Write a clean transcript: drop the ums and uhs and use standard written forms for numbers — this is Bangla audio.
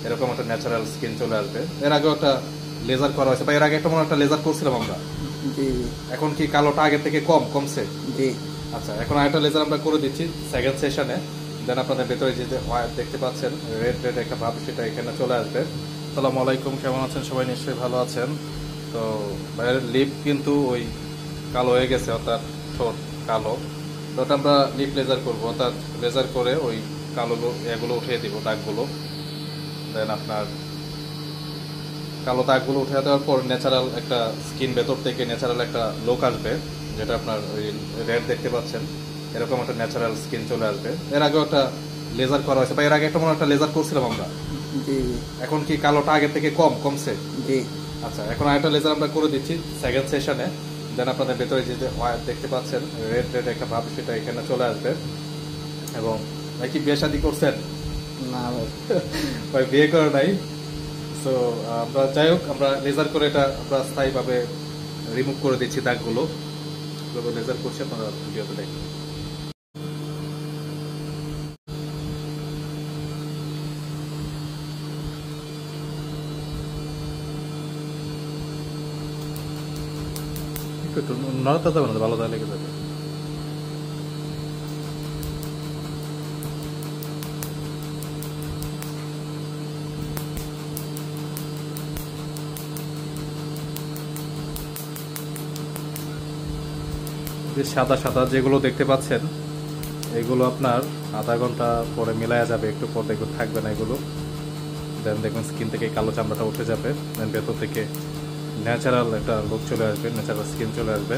এরকম একটা ন্যাচারাল স্কিন চলে আসবে। এর আগেও একটা লেজার করা হয়েছে, বা এর আগে একটা মনে হয় একটা লেজার করছিলাম আমরা। জি এখন কি কালোটা আগের থেকে কমছে? জি। আচ্ছা, এখন আরেকটা লেজার আমরা করে দিচ্ছি সেকেন্ড সেশনে। দেন আপনাদের ভেতরে যে হোয়াইট দেখতে পাচ্ছেন, রেড রেড একটা ভাব, সেটা এখানে চলে আসবে। আসসালামু আলাইকুম, কেমন আছেন সবাই? নিশ্চয়ই ভালো আছেন। তো ভাইয়ের লিপ কিন্তু ওই কালো হয়ে গেছে, অর্থাৎ ঠোঁট কালো। তো ওটা আমরা লিপ লেজার করবো, অর্থাৎ লেজার করে ওই কালো এগুলো উঠিয়ে দিব, দাগগুলো। দেন আপনার কালো দাগগুলো উঠে দেওয়ার পর ন্যাচারাল একটা স্কিন, ভেতর থেকে ন্যাচারাল একটা লুক আসবে, যেটা আপনার ওই রেড দেখতে পাচ্ছেন, এরকম একটা ন্যাচারাল স্কিন চলে আসবে। এর আগেও একটা লেজার করা হয়েছে, বা এর আগে একটা মনে হয় একটা লেজার করছিলাম আমরা। জি এখন কি কালোটা আগের থেকে কমছে? জি। আচ্ছা, এখন আরেকটা লেজার আমরা করে দিচ্ছি সেকেন্ড সেশনে। দেন আপনাদের ভেতরে যে হোয়াইট দেখতে পাচ্ছেন, রেড রেড একটা ভাব, সেটা এখানে চলে আসবে। এবং ভাই কি বিয়ে শাদী করছেন? না ভাই। ভাই বিয়ে করে নাই। সো আমরা যাই হোক, আমরা লেজার করে এটা আমরা স্থায়ীভাবে রিমুভ করে দিচ্ছি দাগগুলো। লেজার করছি, আপনারা ভিডিওতে দেখুন। একটু নড়াতে যাবে না, ভালো দাগ লেগে যাবে। যে সাদা সাদা যেগুলো দেখতে পাচ্ছেন, এগুলো আপনার আধা ঘন্টা পরে মেলায়া যাবে, একটু পর দেখবেন থাকবে না এগুলো। দেন দেখবেন স্কিন থেকে কালো চামড়াটা উঠে যাবে, দেন ভেতর থেকে ন্যাচারাল একটা লুক চলে আসবে, ন্যাচারাল স্কিন চলে আসবে।